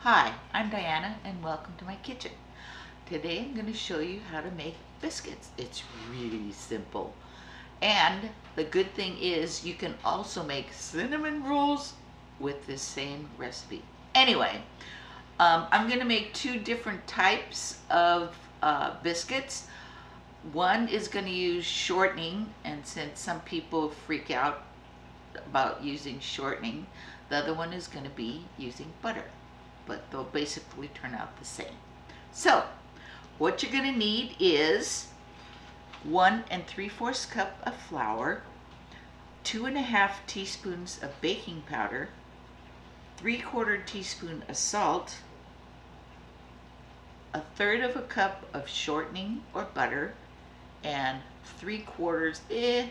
Hi, I'm Diana and welcome to my kitchen. Today I'm going to show you how to make biscuits. It's really simple. And the good thing is you can also make cinnamon rolls with this same recipe. Anyway, I'm going to make two different types of biscuits. One is going to use shortening, and since some people freak out about using shortening, the other one is going to be using butter, but they'll basically turn out the same. So what you're going to need is 1 3/4 cup of flour, 2½ teaspoons of baking powder, 3/4 teaspoon of salt, 1/3 cup of shortening or butter, and 3/4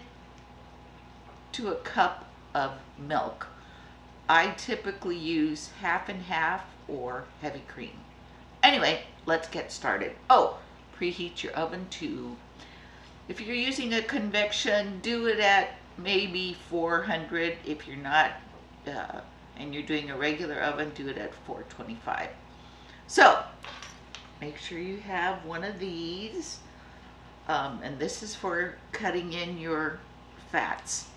to a cup of milk. I typically use half and half or heavy cream. Anyway, let's get started. Oh, preheat your oven to, if you're using a convection, do it at maybe 400. If you're not, and you're doing a regular oven, do it at 425. So, make sure you have one of these, and this is for cutting in your fats.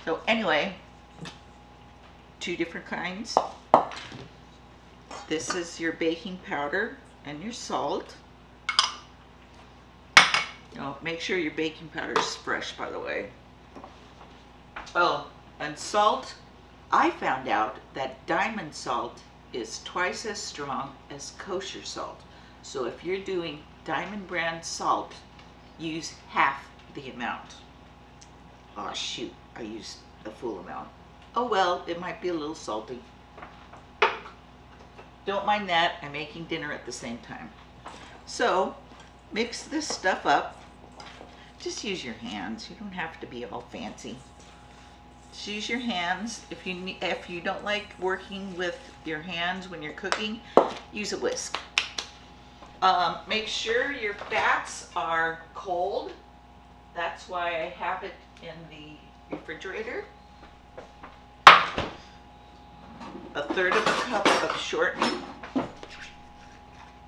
So anyway, two different kinds. This is your baking powder and your salt. Make sure your baking powder is fresh, by the way. Oh, and salt, I found out that diamond salt is twice as strong as kosher salt. So if you're doing diamond brand salt, use half the amount. Oh shoot, I used the full amount. Oh well, it might be a little salty. Don't mind that, I'm making dinner at the same time. So, mix this stuff up. Just use your hands, you don't have to be all fancy. Just use your hands. If you don't like working with your hands when you're cooking, use a whisk. Make sure your fats are cold. That's why I have it in the refrigerator. 1/3 cup of shortening.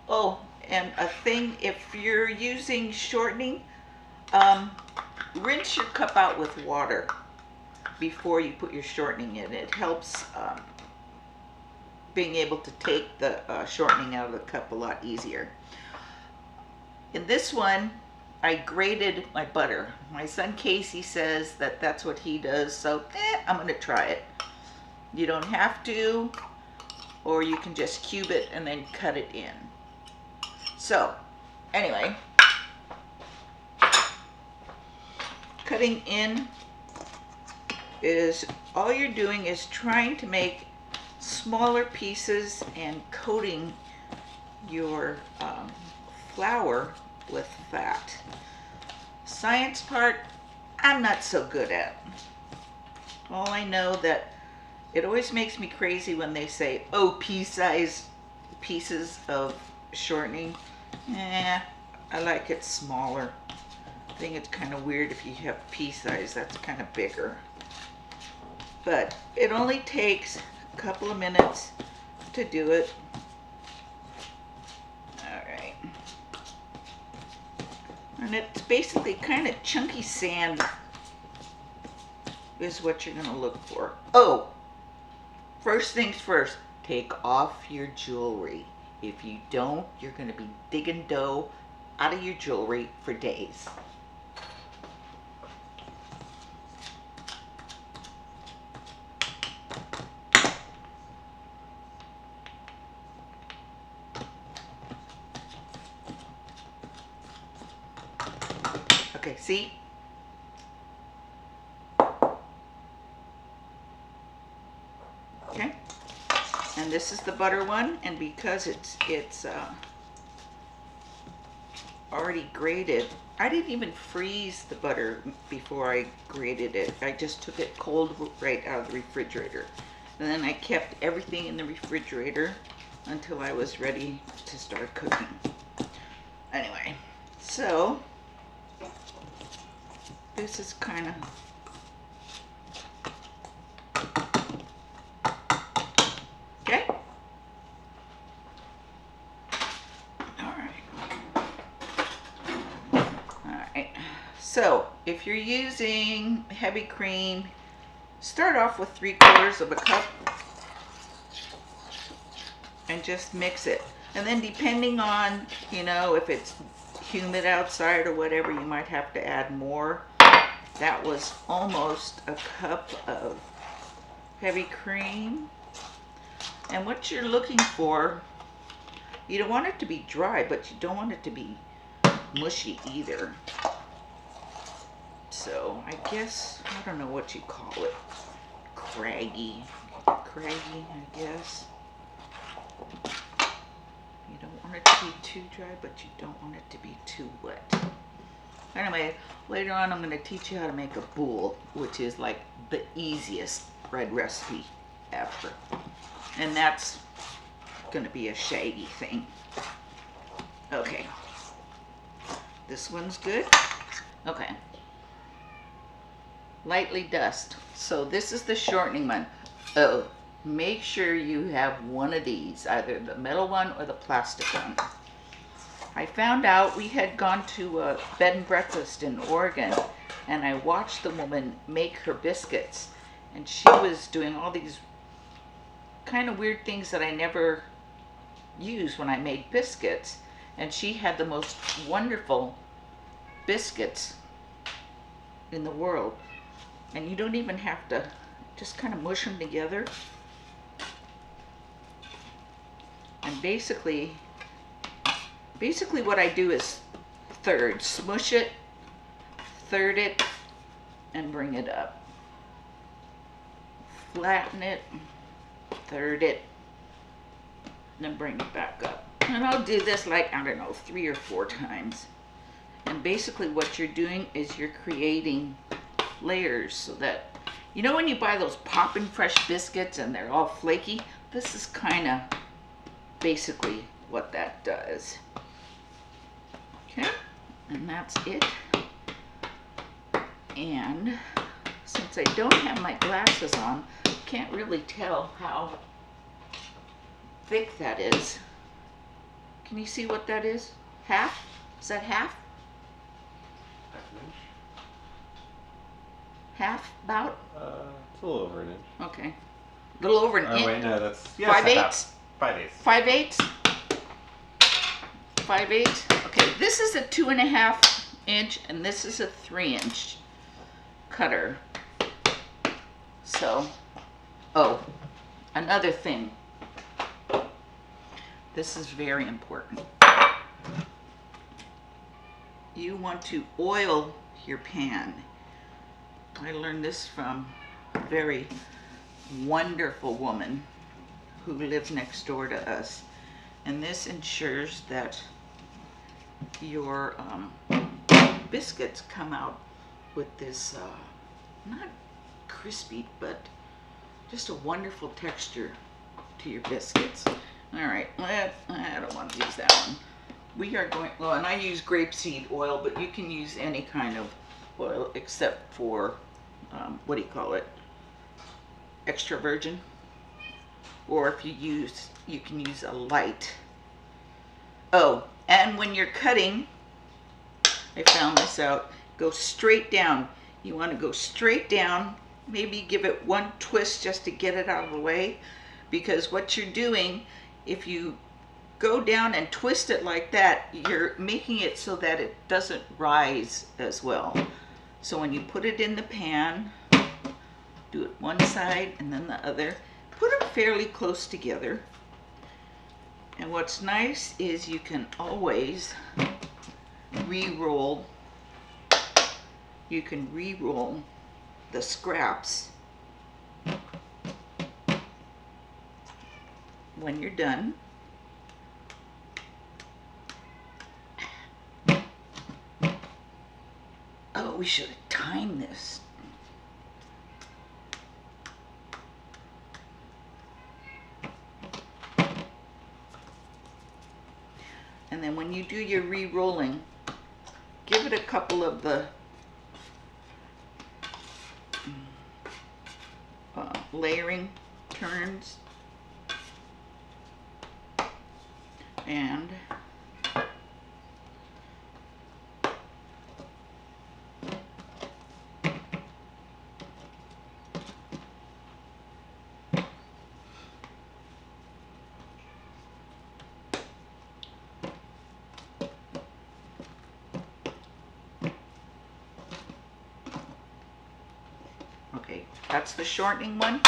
Oh, and a thing, if you're using shortening, rinse your cup out with water before you put your shortening in. It helps being able to take the shortening out of the cup a lot easier. In this one, I grated my butter. My son Casey says that that's what he does, so I'm gonna try it. You don't have to, or you can just cube it and then cut it in. So, anyway, cutting in is, all you're doing is trying to make smaller pieces and coating your flour with fat. Science part, I'm not so good at. All I know that it always makes me crazy when they say, oh, pea-sized pieces of shortening. I like it smaller. I think it's kind of weird if you have pea-size, that's kind of bigger. But it only takes a couple of minutes to do it. Alright. And it's basically kind of chunky sand is what you're going to look for. Oh, first things first, take off your jewelry. If you don't, you're going to be digging dough out of your jewelry for days. Okay, see? Okay, and this is the butter one, and because it's already grated, I didn't even freeze the butter before I grated it. I just took it cold right out of the refrigerator, and then I kept everything in the refrigerator until I was ready to start cooking. Anyway, so this is kind of, okay, So if you're using heavy cream, start off with 3/4 of a cup and just mix it. And then depending on, you know, if it's humid outside or whatever, you might have to add more. That was almost a cup of heavy cream. And what you're looking for, you don't want it to be dry, but you don't want it to be mushy either. So I guess, I don't know what you call it, craggy, I guess. You don't want it to be too dry, but you don't want it to be too wet. Anyway, later on I'm going to teach you how to make a boule, which is like the easiest bread recipe ever. And that's going to be a shaggy thing. Okay. This one's good. Okay. Lightly dust. So this is the shortening one. Oh, make sure you have one of these, either the metal one or the plastic one. I found out, we had gone to a bed and breakfast in Oregon, and I watched the woman make her biscuits, and she was doing all these kind of weird things that I never used when I made biscuits, and she had the most wonderful biscuits in the world. And you don't even have to, just kind of mush them together. And basically what I do is smush it, third it, and bring it up. Flatten it, third it, and then bring it back up. And I'll do this like, I don't know, 3 or 4 times. And basically what you're doing is you're creating layers so that, you know when you buy those poppin' fresh biscuits and they're all flaky? This is kind of basically what that does. Okay, and that's it. And since I don't have my glasses on, I can't really tell how thick that is. Can you see what that is? Half? Is that half? Half, about? It's a little over an inch. Okay. A little over an inch. Oh, wait, no, that's... Yeah, 5/8? 5/8. 5/8? 5/8? Okay, this is a 2.5 inch, and this is a 3-inch cutter. So, oh, another thing. This is very important. You want to oil your pan. I learned this from a very wonderful woman who lives next door to us. And this ensures that your biscuits come out with this, not crispy, but just a wonderful texture to your biscuits. All right, I don't want to use that one. We are going, well, and I use grapeseed oil, but you can use any kind of oil except for, what do you call it? Extra virgin. Or if you can use a light. Oh, and when you're cutting, I found this out, go straight down. You want to go straight down, maybe give it one twist just to get it out of the way, because what you're doing, if you go down and twist it like that, you're making it so that it doesn't rise as well. So when you put it in the pan, do it one side and then the other. Put them fairly close together. And what's nice is you can always re-roll. You can re-roll the scraps when you're done. Oh, we should have timed this. And then when you do your re-rolling, give it a couple of the layering turns. And That's the shortening one.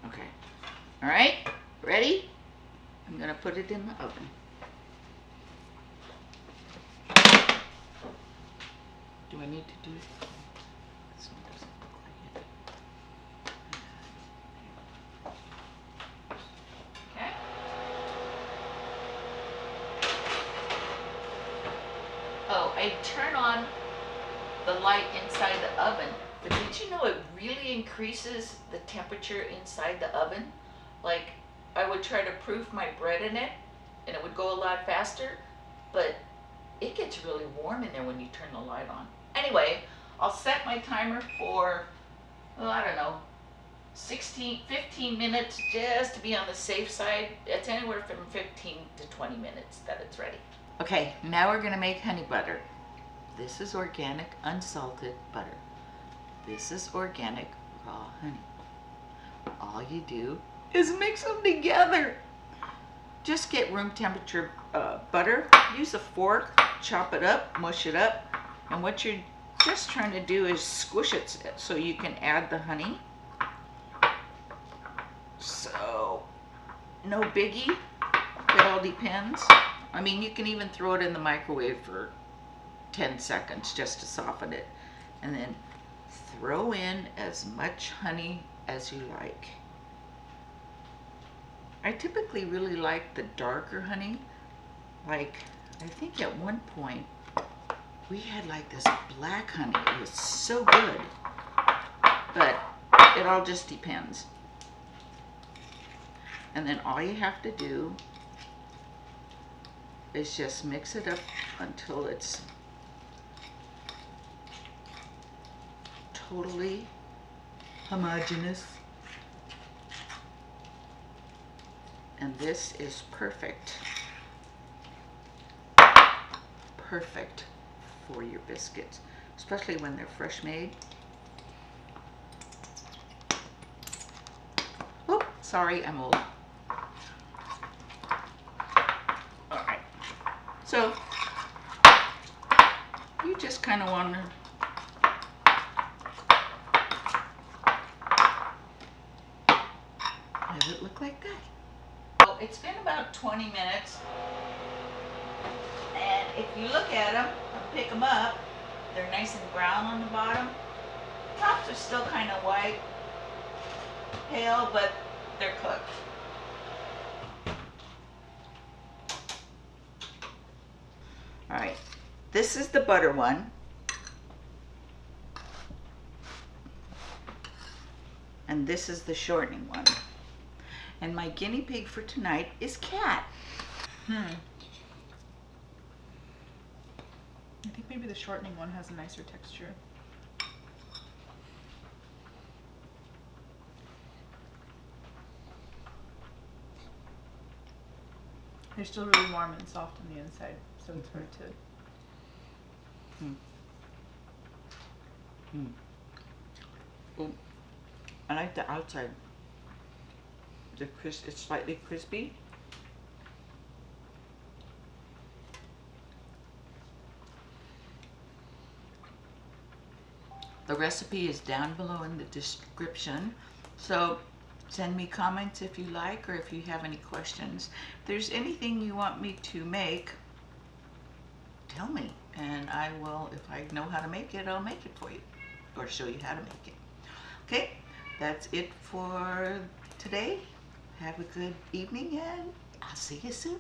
Okay. All right, ready? I'm gonna put it in the oven. Do I need to do it? This one doesn't look like it. Okay. Oh, I turn on the light inside the oven, but did you know it really increases the temperature inside the oven? Like, I would try to proof my bread in it, and it would go a lot faster, but it gets really warm in there when you turn the light on. Anyway, I'll set my timer for, well, I don't know, 15 minutes, just to be on the safe side. It's anywhere from 15 to 20 minutes that it's ready. Okay, now we're gonna make honey butter. This is organic, unsalted butter. This is organic, raw honey. All you do is mix them together. Just get room temperature butter. Use a fork, chop it up, mush it up. And what you're just trying to do is squish it so you can add the honey. So, no biggie. It all depends. I mean, you can even throw it in the microwave for 10 seconds just to soften it. And then throw in as much honey as you like. I typically really like the darker honey. Like, I think at one point we had like this black honey. It was so good. But it all just depends. And then all you have to do is just mix it up until it's totally homogeneous. And this is perfect. Perfect for your biscuits, especially when they're fresh made. Oop, sorry, I'm old. All right, so you just kind of want to have it look like that. So it's been about 20 minutes, and if you look at them and pick them up, they're nice and brown on the bottom. Tops are still kind of white, pale, but they're cooked. All right, this is the butter one. And this is the shortening one. And my guinea pig for tonight is Cat. I think maybe the shortening one has a nicer texture. They're still really warm and soft on the inside, so it's hard to. Ooh, I like the outside. It's slightly crispy. The recipe is down below in the description, so send me comments if you like, or if you have any questions. If there's anything you want me to make, tell me, and I will, if I know how to make it, I'll make it for you, or show you how to make it. Okay, that's it for today. have a good evening, and I'll see you soon.